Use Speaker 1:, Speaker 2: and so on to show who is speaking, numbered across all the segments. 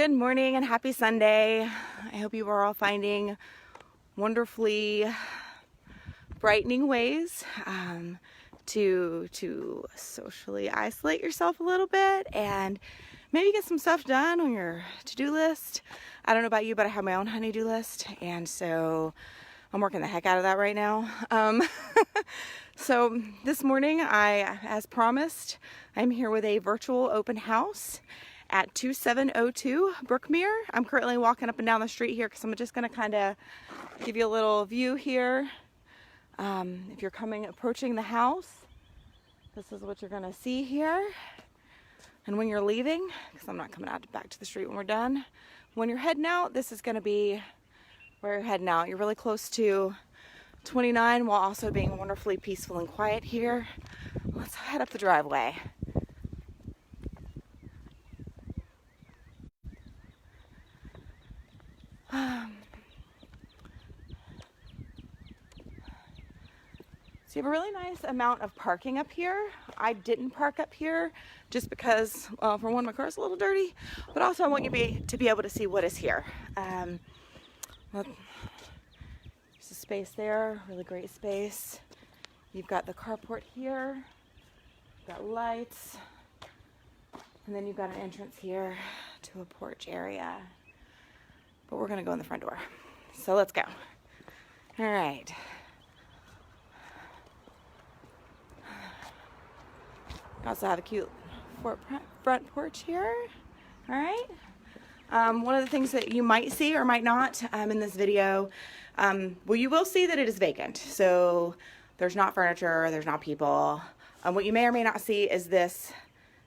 Speaker 1: Good morning and happy Sunday. I hope you are all finding wonderfully brightening ways to socially isolate yourself a little bit and maybe get some stuff done on your to-do list. I don't know about you, but I have my own honey-do list, and so I'm working the heck out of that right now. So this morning, as promised, I'm here with a virtual open house at 2702 Brookmere. I'm currently walking up and down the street here because I'm just going to kind of give you a little view here. If you're approaching the house, this is what you're going to see here. And when you're leaving, because I'm not coming out back to the street when we're done, when you're heading out, this is going to be where you're heading out. You're really close to 29 while also being wonderfully peaceful and quiet here. Let's head up the driveway. So you have a really nice amount of parking up here. I didn't park up here just because, well, for one, my car's a little dirty, but also I want you to be able to see what is here. There's a space there, really great space. You've got the carport here, you've got lights, and then you've got an entrance here to a porch area. But we're gonna go in the front door. So let's go. All right. Also have a cute front porch here. All right. One of the things that you might see or might not in this video, well, you will see that it is vacant. So there's not furniture, there's not people. What you may or may not see is this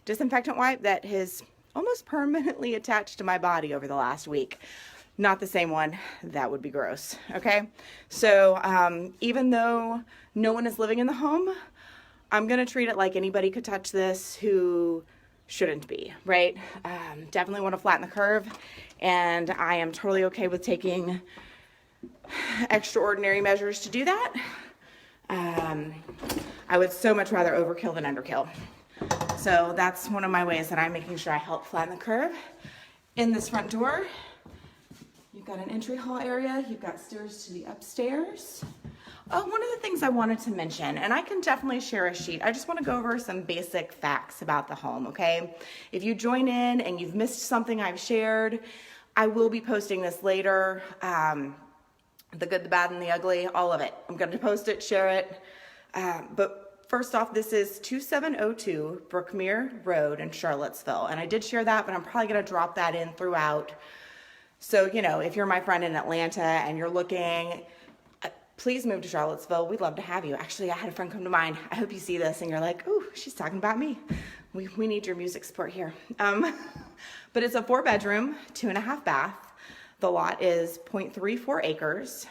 Speaker 1: disinfectant wipe that has almost permanently attached to my body over the last week. Not the same one. That would be gross. Okay. So even though no one is living in the home, I'm going to treat it like anybody could touch this who shouldn't be, right? Definitely want to flatten the curve, and I am totally okay with taking extraordinary measures to do that. I would so much rather overkill than underkill. So that's one of my ways that I'm making sure I help flatten the curve. In this front door, you've got an entry hall area, you've got stairs to the upstairs. Oh, one of the things I wanted to mention, and I can definitely share a sheet. I just want to go over some basic facts about the home, okay? If you join in and you've missed something I've shared, I will be posting this later. The good, the bad, and the ugly, all of it. I'm going to post it, share it. But first off, this is 2702 Brookmere Road in Charlottesville. And I did share that, but I'm probably going to drop that in throughout. So, you know, if you're my friend in Atlanta and you're looking, please move to Charlottesville. We'd love to have you. Actually, I had a friend come to mind. I hope you see this and you're like, ooh, she's talking about me. We need your music support here. But it's a 4-bedroom, 2.5 bath. The lot is 0.34 acres.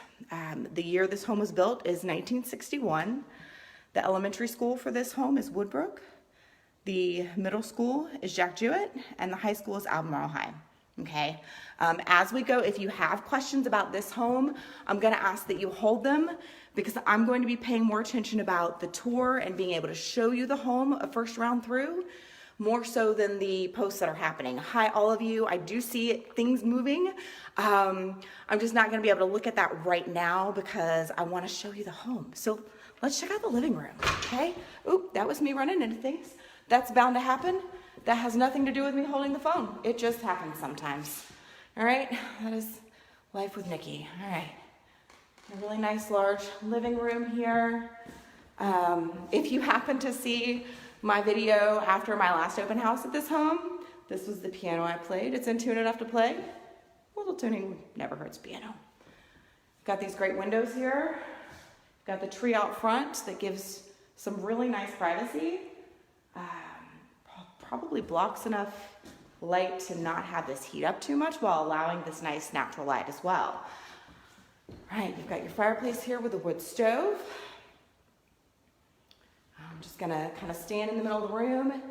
Speaker 1: The year this home was built is 1961. The elementary school for this home is Woodbrook. The middle school is Jack Jewett, and the high school is Albemarle High. Okay, as we go, if you have questions about this home, I'm going to ask that you hold them because I'm going to be paying more attention about the tour and being able to show you the home a first round through, more so than the posts that are happening. Hi, all of you. I do see things moving. I'm just not going to be able to look at that right now because I want to show you the home. So let's check out the living room, okay? Oop, that was me running into things. That's bound to happen. That has nothing to do with me holding the phone. It just happens sometimes. All right, that is life with Nikki. All right, a really nice large living room here. If you happen to see my video after my last open house at this home, this was the piano I played. It's in tune enough to play. A little tuning never hurts piano. Got these great windows here. Got the tree out front that gives some really nice privacy. Probably blocks enough light to not have this heat up too much while allowing this nice natural light as well. All right, you've got your fireplace here with a wood stove. I'm just gonna kind of stand in the middle of the room.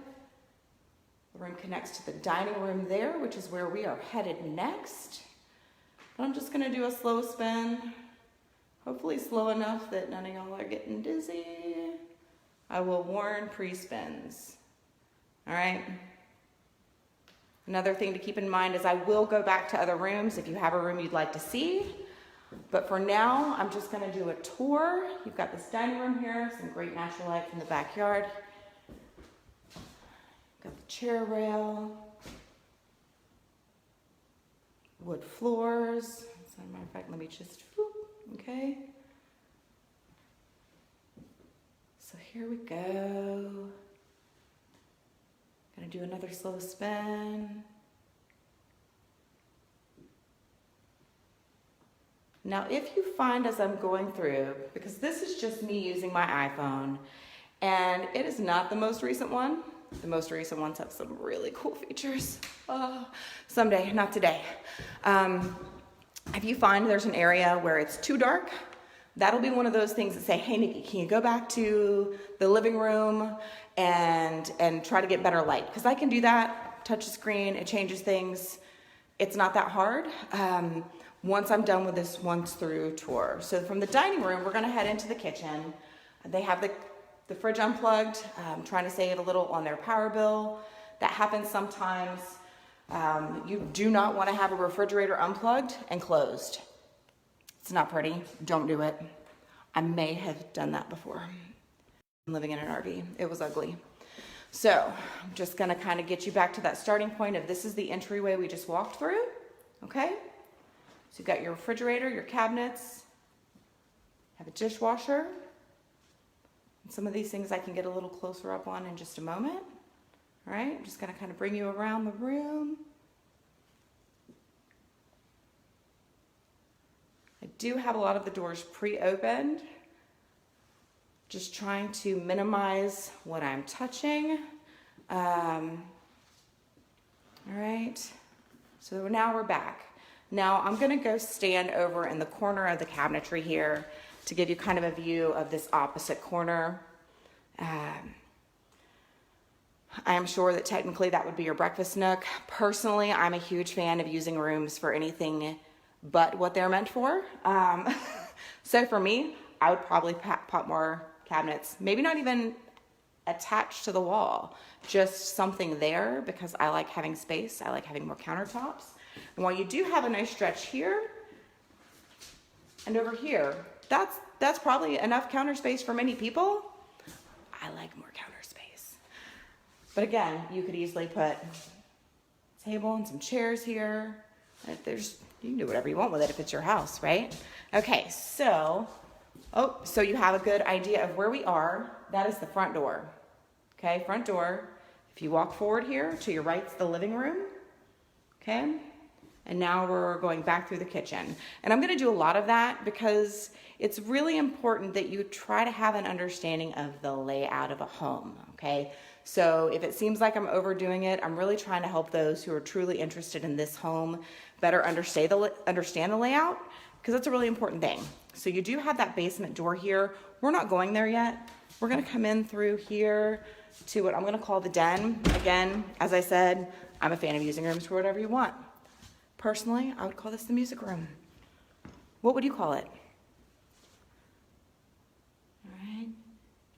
Speaker 1: The room connects to the dining room there, which is where we are headed next. But I'm just gonna do a slow spin, hopefully slow enough that none of y'all are getting dizzy. I will warn pre-spins. All right. Another thing to keep in mind is I will go back to other rooms if you have a room you'd like to see. But for now, I'm just gonna do a tour. You've got this dining room here, some great natural light from the backyard. Got the chair rail, wood floors. As a matter of fact, let me just, okay. So here we go. Gonna do another slow spin. Now, if you find as I'm going through, because this is just me using my iPhone, and it is not the most recent one. The most recent ones have some really cool features. Someday, not today. If you find there's an area where it's too dark, that'll be one of those things that say, hey, Nikki, can you go back to the living room and try to get better light? Because I can do that, touch the screen, it changes things. It's not that hard once I'm done with this once through tour. So from the dining room, we're gonna head into the kitchen. They have the fridge unplugged, trying to save a little on their power bill. That happens sometimes. You do not wanna have a refrigerator unplugged and closed. It's not pretty, don't do it. I may have done that before. I'm living in an RV, it was ugly. So I'm just gonna kind of get you back to that starting point of this is the entryway we just walked through, okay? So you've got your refrigerator, your cabinets, have a dishwasher. And some of these things I can get a little closer up on in just a moment. All right, I'm just gonna kind of bring you around the room. I do have a lot of the doors pre-opened. Just trying to minimize what I'm touching. All right, so now we're back. Now I'm gonna go stand over in the corner of the cabinetry here to give you kind of a view of this opposite corner. I am sure that technically that would be your breakfast nook. Personally, I'm a huge fan of using rooms for anything but what they're meant for. So for me, I would probably pop more cabinets, maybe not even attached to the wall, just something there because I like having space. I like having more countertops. And while you do have a nice stretch here and over here, that's probably enough counter space for many people. I like more counter space. But again, you could easily put a table and some chairs here. You can do whatever you want with it if it's your house, right? Okay, so you have a good idea of where we are. That is the front door. Okay, front door. If you walk forward here, to your right's the living room. Okay, and now we're going back through the kitchen. And I'm gonna do a lot of that because it's really important that you try to have an understanding of the layout of a home, okay? So if it seems like I'm overdoing it, I'm really trying to help those who are truly interested in this home better understand the layout, because that's a really important thing. So you do have that basement door here. We're not going there yet. We're gonna come in through here to what I'm gonna call the den. Again, as I said, I'm a fan of using rooms for whatever you want. Personally, I would call this the music room. What would you call it? All right,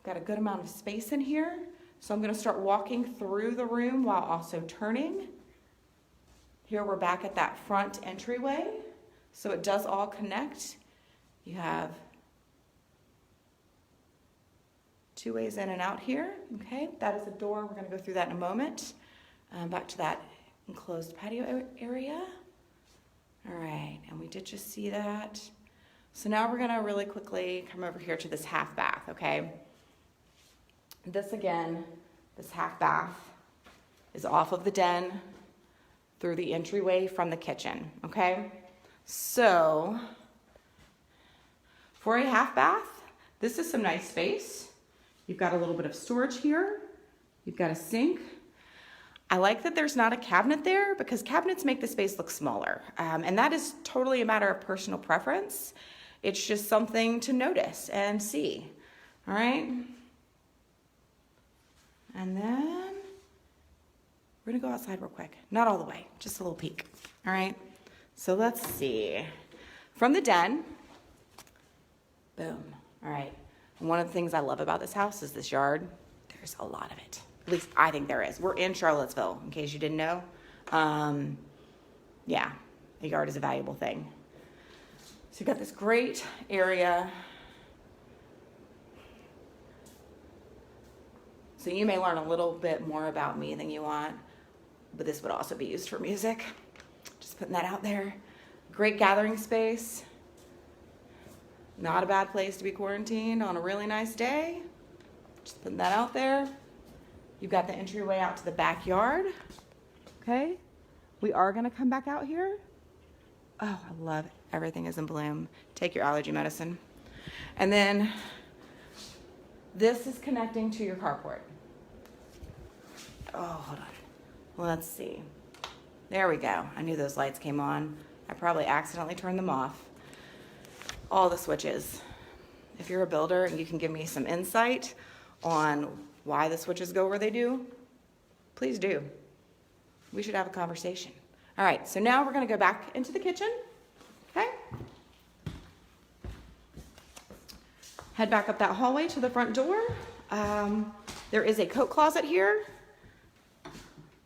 Speaker 1: got a good amount of space in here. So I'm gonna start walking through the room while also turning. Here we're back at that front entryway. So it does all connect. You have two ways in and out here, okay? That is a door, we're gonna go through that in a moment. Back to that enclosed patio area. All right, and we did just see that. So now we're gonna really quickly come over here to this half bath, okay? This again, this half bath is off of the den through the entryway from the kitchen, okay? So for a half bath, this is some nice space. You've got a little bit of storage here. You've got a sink. I like that there's not a cabinet there because cabinets make the space look smaller. And that is totally a matter of personal preference. It's just something to notice and see, all right? And then we're gonna go outside real quick. Not all the way, just a little peek, all right? So let's see. From the den, boom, all right. And one of the things I love about this house is this yard. There's a lot of it. At least I think there is. We're in Charlottesville, in case you didn't know. Yeah, a yard is a valuable thing. So you've got this great area. So you may learn a little bit more about me than you want, but this would also be used for music. Just putting that out there. Great gathering space. Not a bad place to be quarantined on a really nice day. Just putting that out there. You've got the entryway out to the backyard. Okay. We are going to come back out here. Oh, I love it. Everything is in bloom. Take your allergy medicine. And then this is connecting to your carport. Oh, hold on. Let's see. There we go. I knew those lights came on. I probably accidentally turned them off. All the switches. If you're a builder and you can give me some insight on why the switches go where they do, please do. We should have a conversation. All right, so now we're going to go back into the kitchen. Okay? Head back up that hallway to the front door. There is a coat closet here.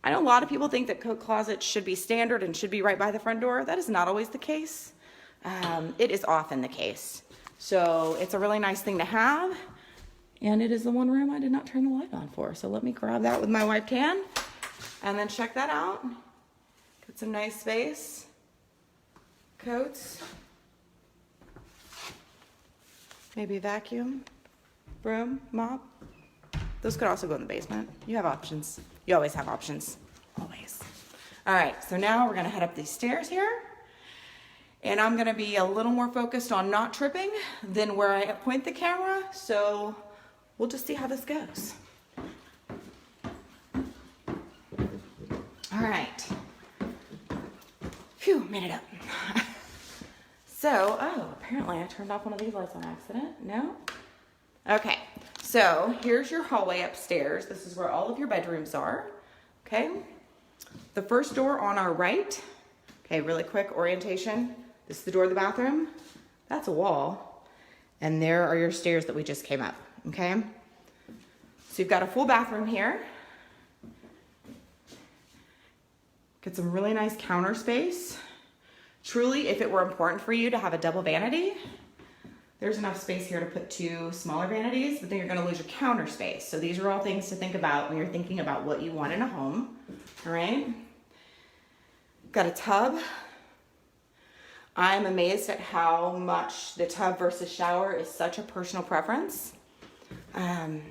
Speaker 1: I know a lot of people think that coat closets should be standard and should be right by the front door. That is not always the case. It is often the case. So it's a really nice thing to have. And it is the one room I did not turn the light on for. So let me grab that with my wiped hand and then check that out. Get some nice space. Coats. Maybe vacuum, broom, mop. Those could also go in the basement. You have options. You always have options. Always. All right, so now we're gonna head up these stairs here. And I'm gonna be a little more focused on not tripping than where I point the camera. So we'll just see how this goes. All right. Phew, made it up. So, oh, apparently I turned off one of these lights on accident. No? Okay, so here's your hallway upstairs. This is where all of your bedrooms are, okay? The first door on our right, okay, really quick orientation. This is the door of the bathroom. That's a wall. And there are your stairs that we just came up, okay? So you've got a full bathroom here. Get some really nice counter space. Truly, if it were important for you to have a double vanity, there's enough space here to put 2 smaller vanities, but then you're gonna lose your counter space. So these are all things to think about when you're thinking about what you want in a home, all right? Got a tub. I'm amazed at how much the tub versus shower is such a personal preference. And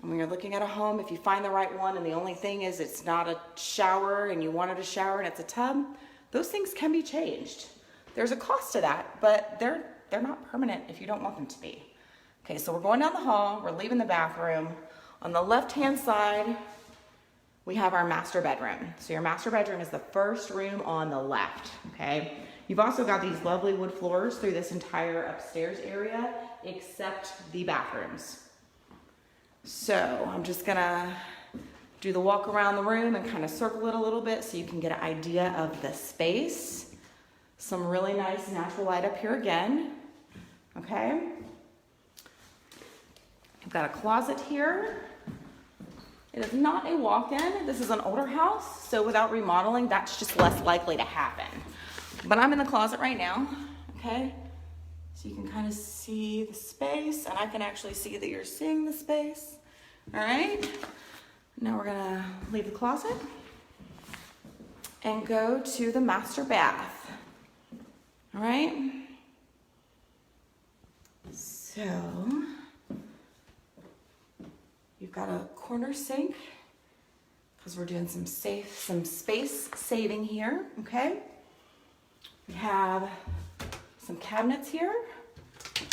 Speaker 1: when you're looking at a home, if you find the right one and the only thing is it's not a shower and you wanted a shower and it's a tub, those things can be changed. There's a cost to that, but they're not permanent if you don't want them to be. Okay, so we're going down the hall, we're leaving the bathroom. On the left-hand side, we have our master bedroom. So your master bedroom is the first room on the left, okay? You've also got these lovely wood floors through this entire upstairs area, except the bathrooms. So I'm just gonna do the walk around the room and kind of circle it a little bit so you can get an idea of the space. Some really nice natural light up here again, okay? I've got a closet here. It is not a walk-in. This is an older house, so without remodeling, that's just less likely to happen. But I'm in the closet right now, okay? So you can kind of see the space, and I can actually see that you're seeing the space. All right? Now we're gonna leave the closet and go to the master bath. All right? So, you've got a corner sink because we're doing some space saving here, okay? We have some cabinets here,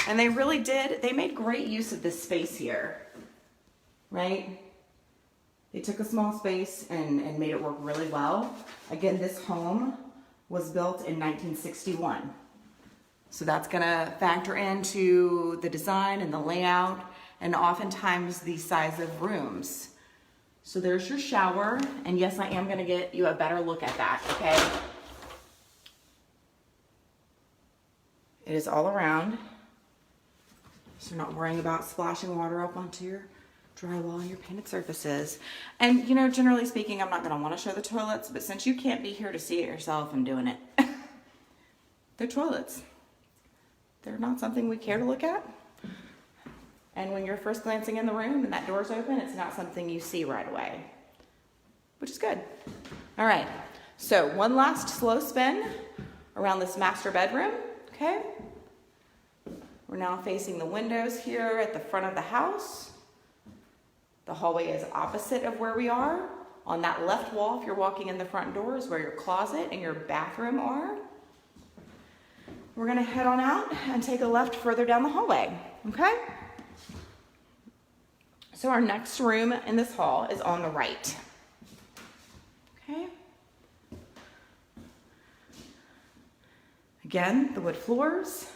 Speaker 1: and they made great use of this space here, right? They took a small space and made it work really well. Again, this home was built in 1961. So that's gonna factor into the design and the layout and oftentimes the size of rooms. So there's your shower, and yes, I am gonna get you a better look at that, okay? It is all around, so you're not worrying about splashing water up onto your drywall, your painted surfaces. And you know, generally speaking, I'm not gonna wanna show the toilets, but since you can't be here to see it yourself, I'm doing it. They're toilets. They're not something we care to look at. And when you're first glancing in the room and that door's open, it's not something you see right away, which is good. All right, so one last slow spin around this master bedroom, okay? We're now facing the windows here at the front of the house. The hallway is opposite of where we are. On that left wall, if you're walking in the front door, is where your closet and your bathroom are. We're gonna head on out and take a left further down the hallway, okay? So our next room in this hall is on the right, okay? Again, the wood floors.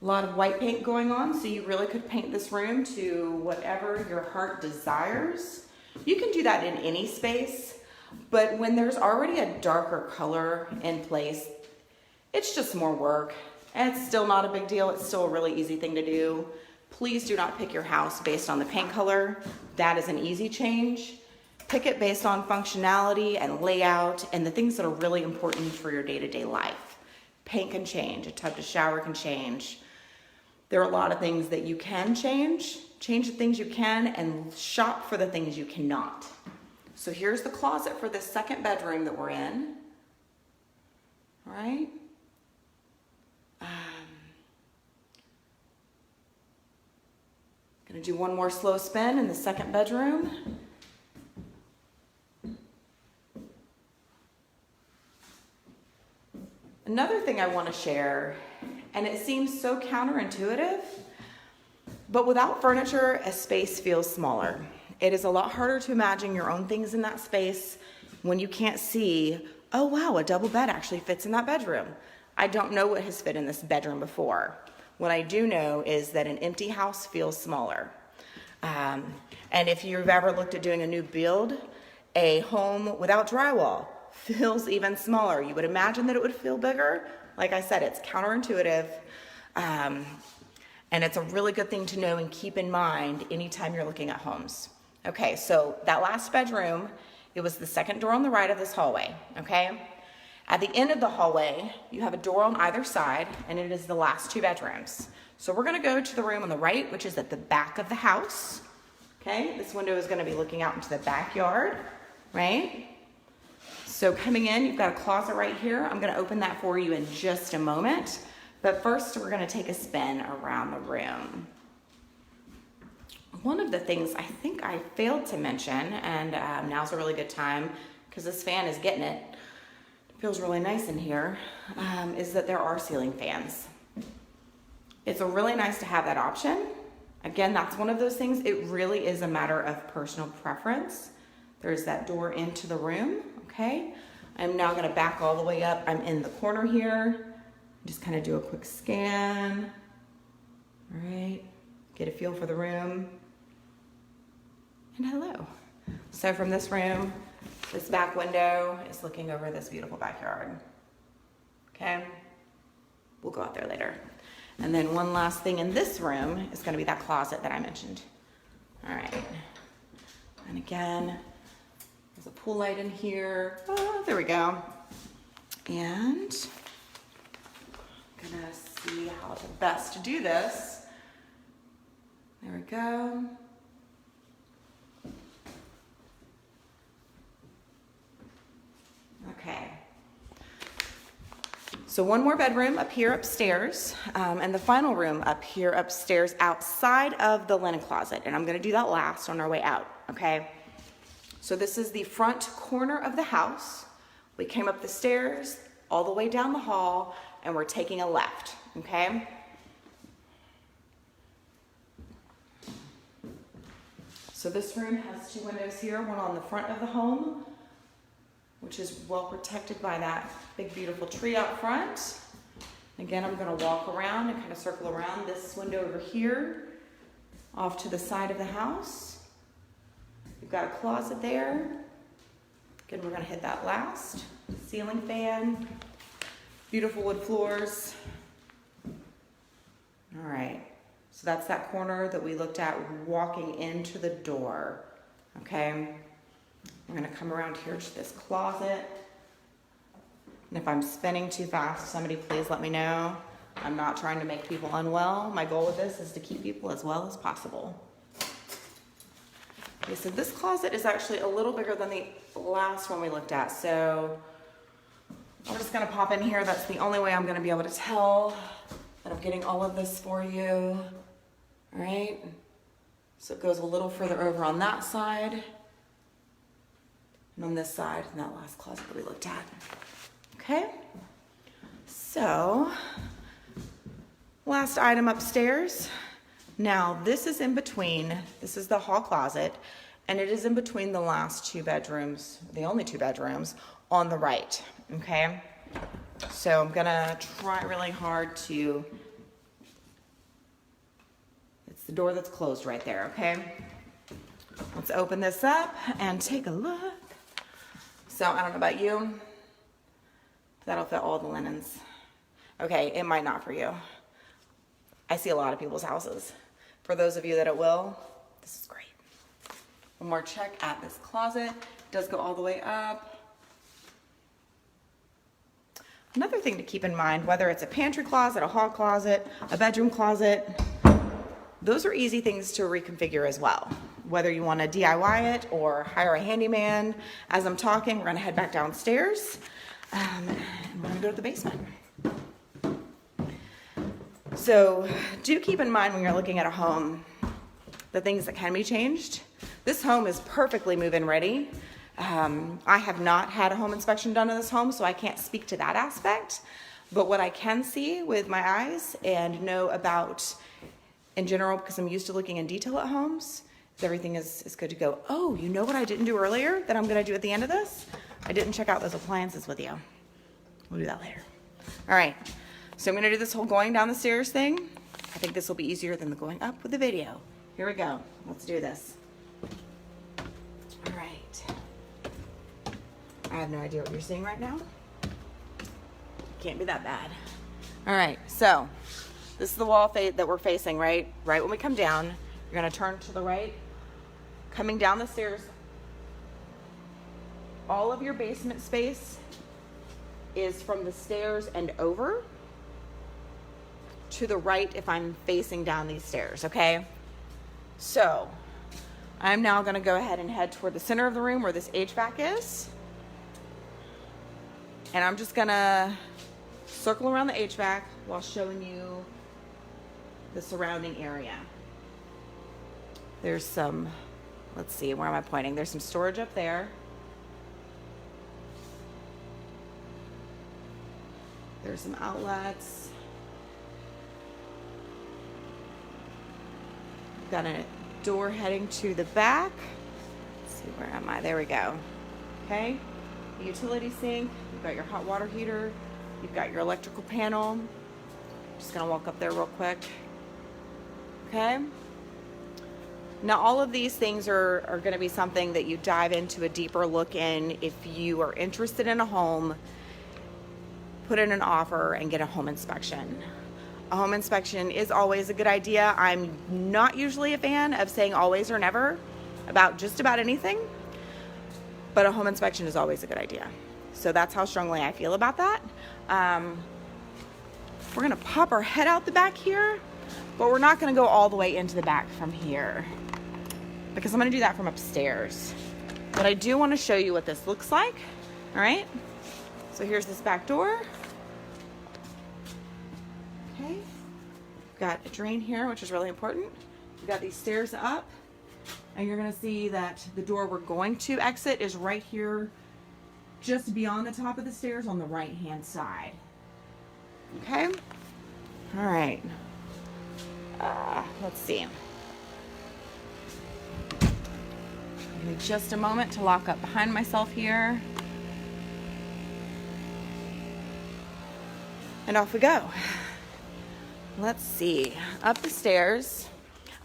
Speaker 1: A lot of white paint going on, so you really could paint this room to whatever your heart desires. You can do that in any space, but when there's already a darker color in place, it's just more work. And it's still not a big deal. It's still a really easy thing to do. Please do not pick your house based on the paint color. That is an easy change. Pick it based on functionality and layout and the things that are really important for your day-to-day life. Paint can change, a tub to shower can change. There are a lot of things that you can change the things you can, and shop for the things you cannot. So here's the closet for this second bedroom that we're in. All right. Gonna do one more slow spin in the second bedroom. Another thing I want to share, and it seems so counterintuitive, but without furniture, a space feels smaller. It is a lot harder to imagine your own things in that space when you can't see, oh wow, a double bed actually fits in that bedroom. I don't know what has fit in this bedroom before. What I do know is that an empty house feels smaller. And if you've ever looked at doing a new build, a home without drywall feels even smaller. You would imagine that it would feel bigger. Like I said, it's counterintuitive. And it's a really good thing to know and keep in mind anytime you're looking at homes. Okay, so that last bedroom, it was the second door on the right of this hallway, okay? At the end of the hallway, you have a door on either side, and it is the last two bedrooms. So we're gonna go to the room on the right, which is at the back of the house, okay? This window is gonna be looking out into the backyard, right? So coming in, you've got a closet right here. I'm gonna open that for you in just a moment. But first, we're gonna take a spin around the room. One of the things I think I failed to mention, and now's a really good time because this fan is getting it. It feels really nice in here, is that there are ceiling fans. It's really nice to have that option. Again, that's one of those things, it really is a matter of personal preference. There's that door into the room, okay? I'm now gonna back all the way up. I'm in the corner here. Just kind of do a quick scan. All right, get a feel for the room. And hello. So from this room, this back window is looking over this beautiful backyard. Okay, we'll go out there later. And then one last thing in this room is gonna be that closet that I mentioned. All right, and again, there's a pool light in here. Oh, there we go. And gonna see how to best do this. There we go. Okay. So one more bedroom up here upstairs, and the final room up here upstairs outside of the linen closet. And I'm gonna do that last on our way out, okay? So this is the front corner of the house. We came up the stairs, all the way down the hall, and we're taking a left, okay? So this room has two windows here, one on the front of the home, which is well protected by that big beautiful tree out front. Again, I'm gonna walk around and kind of circle around this window over here, off to the side of the house. You've got a closet there. Again, we're gonna hit that last. Ceiling fan. Beautiful wood floors. All right, So that's that corner that we looked at walking into the door, okay? I'm gonna come around here to this closet. And if I'm spinning too fast, somebody please let me know. I'm not trying to make people unwell. My goal with this is to keep people as well as possible. Okay, so this closet is actually a little bigger than the last one we looked at. So I'm just gonna pop in here. That's the only way I'm gonna be able to tell that I'm getting all of this for you. All right, so it goes a little further over on that side and on this side in that last closet that we looked at. Okay, so last item upstairs. Now this is in between, this is the hall closet, and it is in between the last two bedrooms, the only two bedrooms on the right, okay? So I'm gonna try really hard to, it's the door that's closed right there, okay? Let's open this up and take a look. So I don't know about you, that'll fit all the linens. Okay, it might not for you. I see a lot of people's houses. For those of you that it will, this is great. One more check at this closet. It does go all the way up. Another thing to keep in mind, whether it's a pantry closet, a hall closet, a bedroom closet, those are easy things to reconfigure as well. Whether you want to DIY it or hire a handyman. As I'm talking, we're going to head back downstairs and we're going to go to the basement. So do keep in mind when you're looking at a home, the things that can be changed. This home is perfectly move-in ready. I have not had a home inspection done in this home, so I can't speak to that aspect. But what I can see with my eyes and know about in general, because I'm used to looking in detail at homes, is everything is good to go. Oh, you know what I didn't do earlier that I'm gonna do at the end of this? I didn't check out those appliances with you. We'll do that later. All right, so I'm gonna do this whole going down the stairs thing. I think this will be easier than the going up with the video. Here we go, let's do this. All right. I have no idea what you're seeing right now. Can't be that bad. All right, so this is the wall that we're facing, right? Right when we come down, you're gonna turn to the right. Coming down the stairs, all of your basement space is from the stairs and over to the right if I'm facing down these stairs, okay? So I'm now gonna go ahead and head toward the center of the room where this HVAC is. And I'm just gonna circle around the HVAC while showing you the surrounding area. There's some, let's see, where am I pointing? There's some storage up there. There's some outlets. Got a door heading to the back. Let's see, where am I? There we go. Okay. The utility sink, you've got your hot water heater, you've got your electrical panel. Just gonna walk up there real quick. Okay. Now all of these things are gonna be something that you dive into a deeper look in if you are interested in a home, put in an offer and get a home inspection. A home inspection is always a good idea. I'm not usually a fan of saying always or never about just about anything. But a home inspection is always a good idea. So that's how strongly I feel about that. We're gonna pop our head out the back here, but we're not gonna go all the way into the back from here because I'm gonna do that from upstairs. But I do wanna show you what this looks like, all right? So here's this back door. Okay, got a drain here, which is really important. We've got these stairs up. And you're gonna see that the door we're going to exit is right here, just beyond the top of the stairs on the right-hand side. Okay? All right. Let's see. Give me just a moment to lock up behind myself here. And off we go. Let's see. Up the stairs.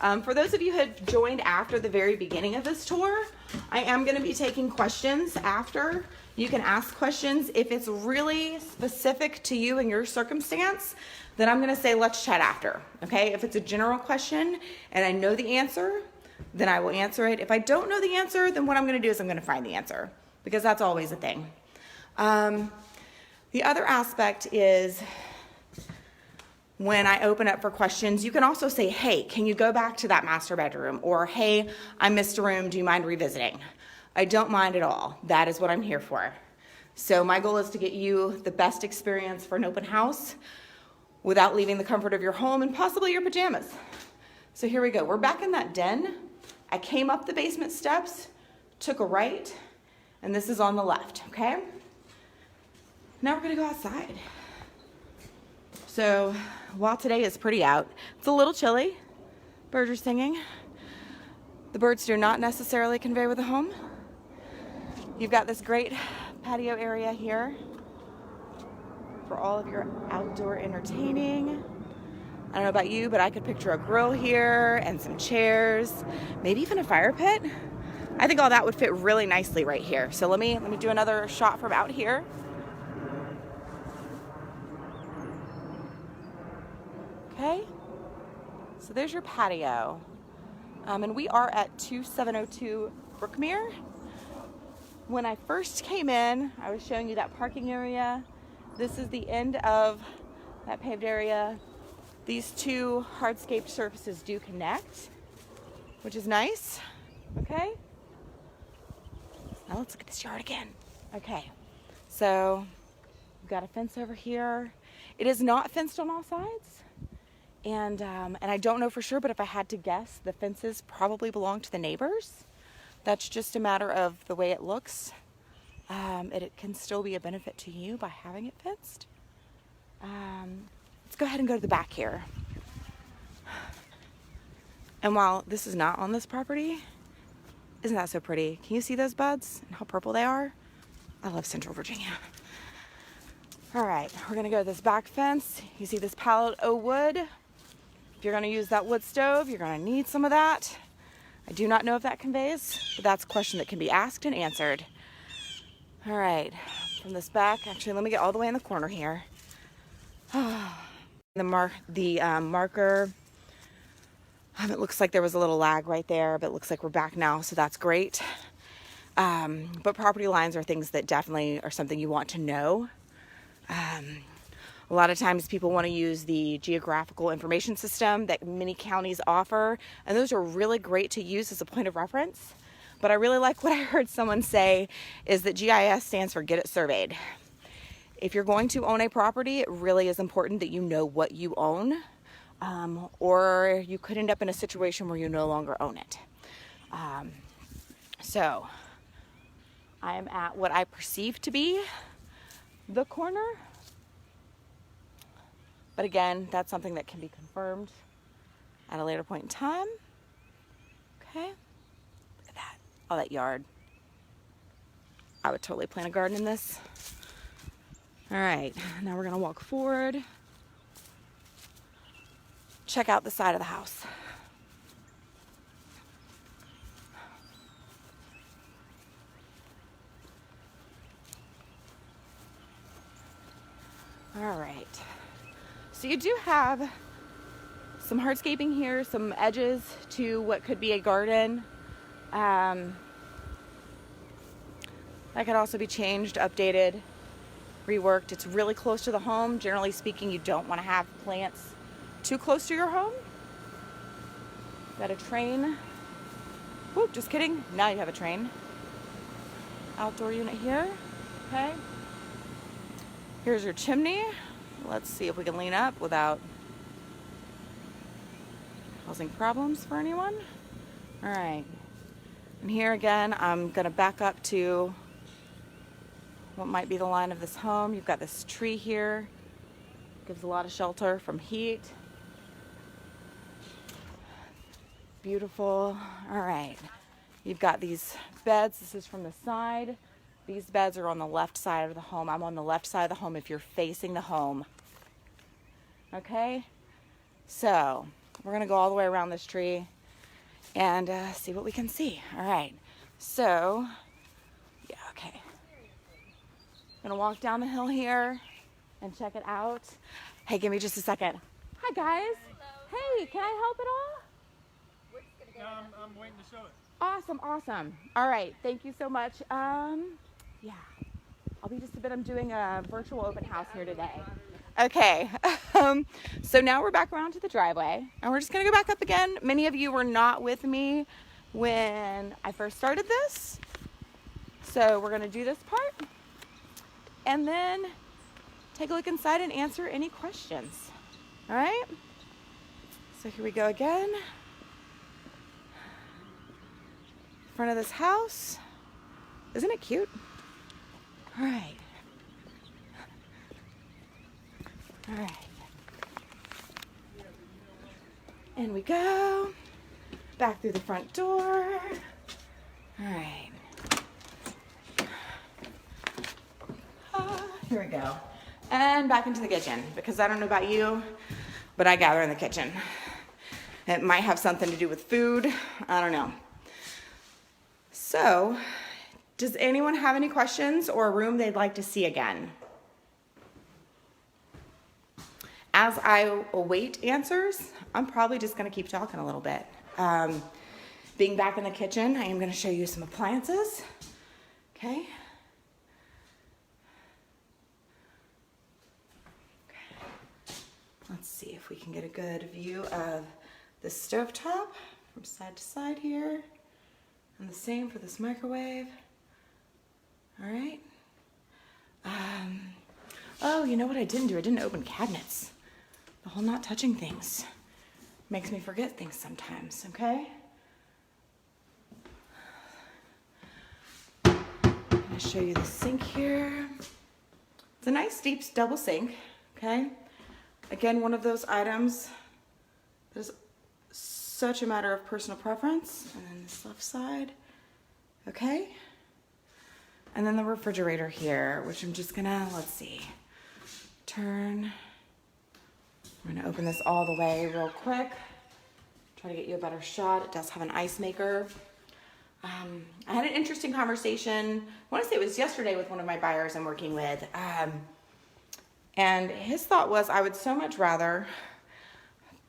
Speaker 1: For those of you who have joined after the very beginning of this tour, I am going to be taking questions after. You can ask questions. If it's really specific to you and your circumstance, then I'm going to say let's chat after, okay? If it's a general question and I know the answer, then I will answer it. If I don't know the answer, then what I'm going to do is I'm going to find the answer, because that's always a thing. The other aspect is when I open up for questions, you can also say, hey, can you go back to that master bedroom? Or, hey, I missed a room. Do you mind revisiting? I don't mind at all. That is what I'm here for. So my goal is to get you the best experience for an open house without leaving the comfort of your home and possibly your pajamas. So here we go. We're back in that den. I came up the basement steps, took a right, and this is on the left, okay? Now we're gonna go outside. So while today is pretty out, it's a little chilly. Birds are singing. The birds do not necessarily convey with a home. You've got this great patio area here for all of your outdoor entertaining. I don't know about you, but I could picture a grill here and some chairs, maybe even a fire pit. I think all that would fit really nicely right here. So let me do another shot from out here. Okay, so there's your patio. And we are at 2702 Brookmere. When I first came in, I was showing you that parking area. This is the end of that paved area. These two hardscaped surfaces do connect, which is nice. Okay, now let's look at this yard again. Okay, so we've got a fence over here. It is not fenced on all sides. And I don't know for sure, but if I had to guess, the fences probably belong to the neighbors. That's just a matter of the way it looks. It can still be a benefit to you by having it fenced. Let's go ahead and go to the back here. And while this is not on this property, isn't that so pretty? Can you see those buds and how purple they are? I love Central Virginia. All right, we're gonna go to this back fence. You see this pallet of wood? If you're gonna use that wood stove, you're gonna need some of that. I do not know if that conveys, but that's a question that can be asked and answered. All right, from this back, actually, let me get all the way in the corner here. The marker, it looks like there was a little lag right there, but it looks like we're back now, so that's great. But property lines are things that definitely are something you want to know. A lot of times people want to use the geographical information system that many counties offer, and those are really great to use as a point of reference. But I really like what I heard someone say is that GIS stands for Get It Surveyed. If you're going to own a property, it really is important that you know what you own, or you could end up in a situation where you no longer own it. So I am at what I perceive to be the corner. But again, that's something that can be confirmed at a later point in time. Okay, look at that, all that yard. I would totally plant a garden in this. All right, now we're gonna walk forward. Check out the side of the house. All right. So you do have some hardscaping here, some edges to what could be a garden. That could also be changed, updated, reworked. It's really close to the home. Generally speaking, you don't want to have plants too close to your home. Got a train. Whoop, just kidding. Now you have a train. Outdoor unit here. Okay. Here's your chimney. Let's see if we can lean up without causing problems for anyone. All right. And here again, I'm gonna back up to what might be the line of this home. You've got this tree here. Gives a lot of shelter from heat. Beautiful. All right. You've got these beds. This is from the side. These beds are on the left side of the home. I'm on the left side of the home if you're facing the home. Okay? So, we're gonna go all the way around this tree and see what we can see. All right, so, yeah, okay. Gonna walk down the hill here and check it out. Hey, give me just a second. Hi, guys. Hello. Hey, can I help at all?
Speaker 2: We're just gonna go I'm waiting to show it.
Speaker 1: Awesome, awesome. All right, thank you so much. Yeah, I'll be just a bit. I'm doing a virtual open house here today. Okay, so now we're back around to the driveway, and we're just gonna go back up again. Many of you were not with me when I first started this, so we're gonna do this part, and then take a look inside and answer any questions. All right, so here we go again. Front of this house. Isn't it cute? All right. All right. In we go. Back through the front door. All right. Here we go. And back into the kitchen, because I don't know about you, but I gather in the kitchen. It might have something to do with food. I don't know. So, does anyone have any questions or a room they'd like to see again? As I await answers, I'm probably just going to keep talking a little bit. Being back in the kitchen, I am going to show you some appliances. Okay. Let's see if we can get a good view of the stovetop from side to side here. And the same for this microwave. All right. Oh, you know what I didn't do? I didn't open cabinets. The whole not touching things makes me forget things sometimes, okay? I'm gonna show you the sink here. It's a nice deep double sink, okay? Again, one of those items that is such a matter of personal preference. And then this left side, okay? And then the refrigerator here, which I'm just gonna, let's see, turn. I'm gonna open this all the way real quick. Try to get you a better shot. It does have an ice maker. I had an interesting conversation, I wanna say it was yesterday, with one of my buyers I'm working with. And his thought was, I would so much rather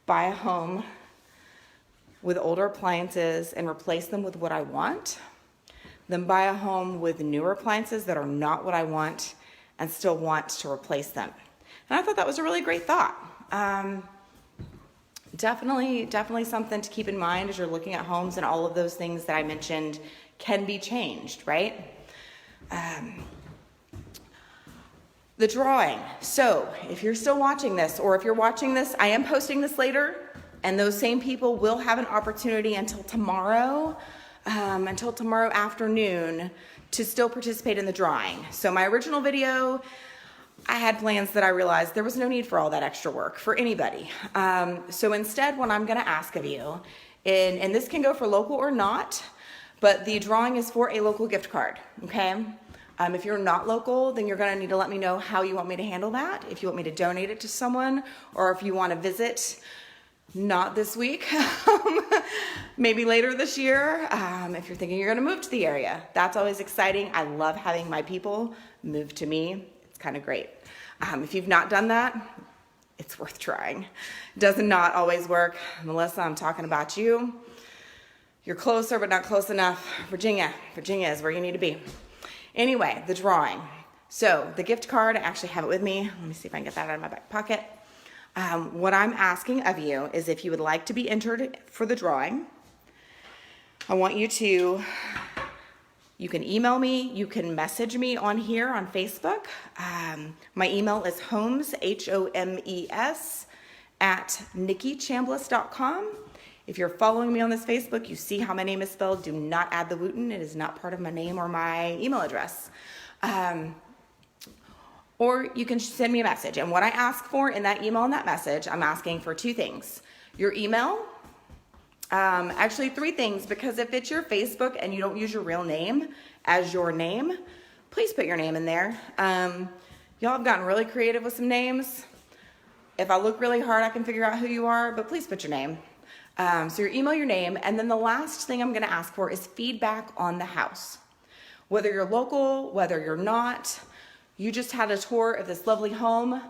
Speaker 1: buy a home with older appliances and replace them with what I want than buy a home with newer appliances that are not what I want and still want to replace them. And I thought that was a really great thought. Definitely something to keep in mind as you're looking at homes, and all of those things that I mentioned can be changed, right? The drawing. So if you're still watching this, or if you're watching this, I am posting this later, and those same people will have an opportunity until tomorrow afternoon to still participate in the drawing. So my original video, I had plans that I realized there was no need for all that extra work for anybody. So instead, what I'm gonna ask of you, and this can go for local or not, but the drawing is for a local gift card, okay? If you're not local, then you're gonna need to let me know how you want me to handle that. If you want me to donate it to someone, or if you wanna visit, not this week, maybe later this year. If you're thinking you're gonna move to the area, that's always exciting. I love having my people move to me. It's kind of great. If you've not done that, it's worth trying. Does not always work. Melissa, I'm talking about you. You're closer, but not close enough. Virginia is where you need to be. Anyway, the drawing. So the gift card, I actually have it with me. Let me see if I can get that out of my back pocket. What I'm asking of you is, if you would like to be entered for the drawing, I want you to, you can email me, you can message me on here on Facebook. My email is homes, HOMES, @NikkiChambliss.com. If you're following me on this Facebook, you see how my name is spelled. Do not add the Wooten. It is not part of my name or my email address. Or you can send me a message. And what I ask for in that email and that message, I'm asking for two things. Your email, actually three things, because if it's your Facebook and you don't use your real name as your name, please put your name in there. Y'all have gotten really creative with some names. If I look really hard, I can figure out who you are, but please put your name. So your email, your name, and then the last thing I'm gonna ask for is feedback on the house. Whether you're local, whether you're not, you just had a tour of this lovely home.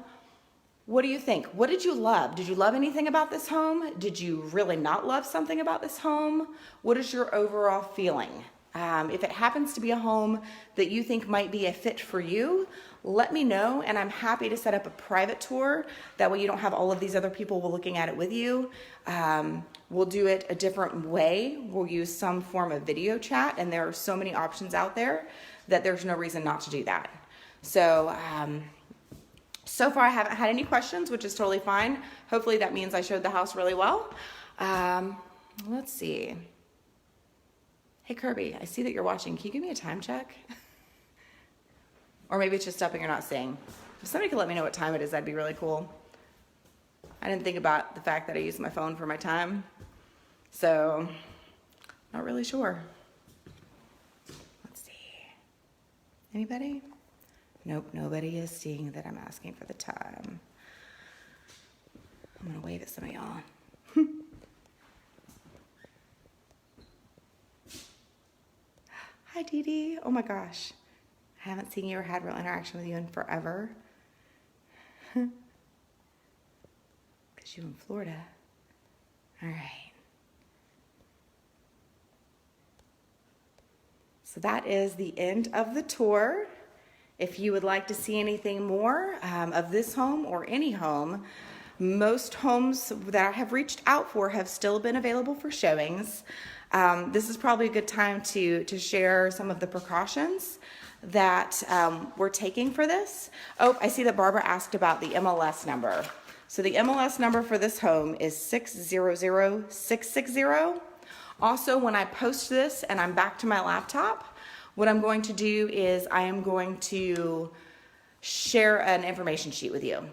Speaker 1: What do you think? What did you love? Did you love anything about this home? Did you really not love something about this home? What is your overall feeling? If it happens to be a home that you think might be a fit for you, let me know, and I'm happy to set up a private tour. That way you don't have all of these other people looking at it with you. We'll do it a different way. We'll use some form of video chat, and there are so many options out there that there's no reason not to do that. So, so far I haven't had any questions, which is totally fine. Hopefully that means I showed the house really well. Let's see. Hey Kirby, I see that you're watching. Can you give me a time check? Or maybe it's just stuff and you're not seeing. If somebody could let me know what time it is, that'd be really cool. I didn't think about the fact that I use my phone for my time. So, not really sure. Let's see. Anybody? Nope, nobody is seeing that I'm asking for the time. I'm gonna wave at some of y'all. Hi, Dee Dee. Oh my gosh. I haven't seen you or had real interaction with you in forever. Because you're in Florida. All right. So that is the end of the tour. If you would like to see anything more of this home or any home, most homes that I have reached out for have still been available for showings. This is probably a good time to share some of the precautions that we're taking for this. Oh, I see that Barbara asked about the MLS number. So the MLS number for this home is 600660. Also, when I post this and I'm back to my laptop, what I'm going to do is I am going to share an information sheet with you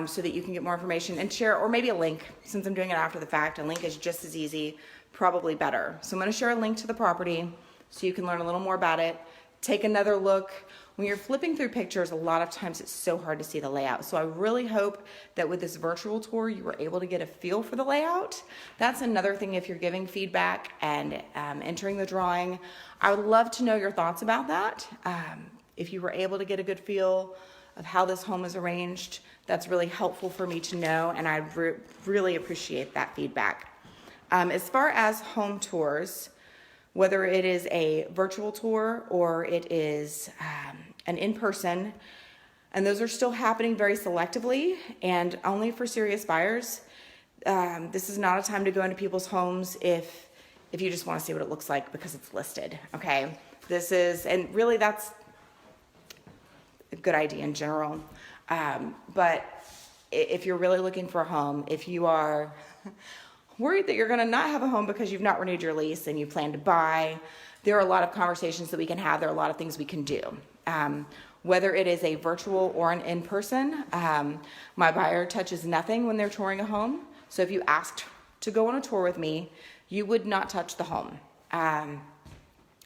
Speaker 1: so that you can get more information and share, or maybe a link. Since I'm doing it after the fact, a link is just as easy, probably better. So I'm going to share a link to the property so you can learn a little more about it. Take another look. When you're flipping through pictures, a lot of times it's so hard to see the layout. So I really hope that with this virtual tour, you were able to get a feel for the layout. That's another thing if you're giving feedback and entering the drawing. I would love to know your thoughts about that. If you were able to get a good feel of how this home is arranged, that's really helpful for me to know, and I really appreciate that feedback. As far as home tours, whether it is a virtual tour or it is an in-person, and those are still happening very selectively and only for serious buyers. This is not a time to go into people's homes if you just want to see what it looks like because it's listed, okay? This is, and really that's a good idea in general. But if you're really looking for a home, if you are worried that you're going to not have a home because you've not renewed your lease and you plan to buy, there are a lot of conversations that we can have. There are a lot of things we can do. Whether it is a virtual or an in-person, my buyer touches nothing when they're touring a home. So if you asked to go on a tour with me, you would not touch the home.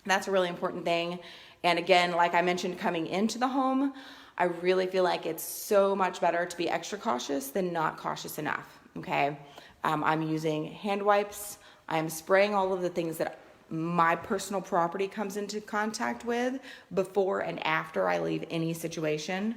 Speaker 1: That's a really important thing. And again, like I mentioned, coming into the home, I really feel like it's so much better to be extra cautious than not cautious enough, okay? I'm using hand wipes. I'm spraying all of the things that my personal property comes into contact with before and after I leave any situation.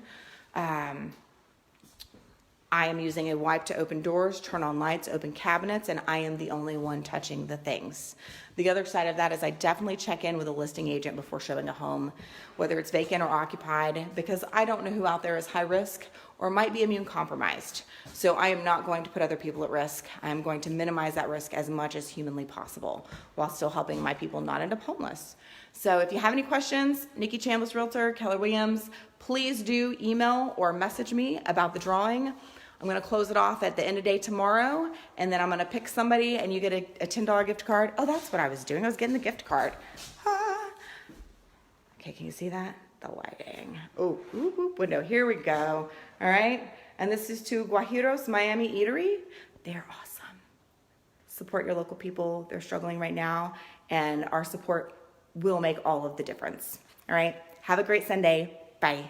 Speaker 1: I am using a wipe to open doors, turn on lights, open cabinets, and I am the only one touching the things. The other side of that is I definitely check in with a listing agent before showing a home, whether it's vacant or occupied, because I don't know who out there is high risk or might be immune compromised. So I am not going to put other people at risk. I am going to minimize that risk as much as humanly possible while still helping my people not end up homeless. So if you have any questions, Nikki Chambliss Realtor, Keller Williams, please do email or message me about the drawing. I'm going to close it off at the end of the day tomorrow, and then I'm going to pick somebody and you get a $10 gift card. Oh, that's what I was doing. I was getting the gift card. Ah. Okay, can you see that? The lighting. Oh, window. Here we go. All right. And this is to Guajiros Miami Eatery. They're awesome. Support your local people. They're struggling right now, and our support will make all of the difference. All right. Have a great Sunday. Bye.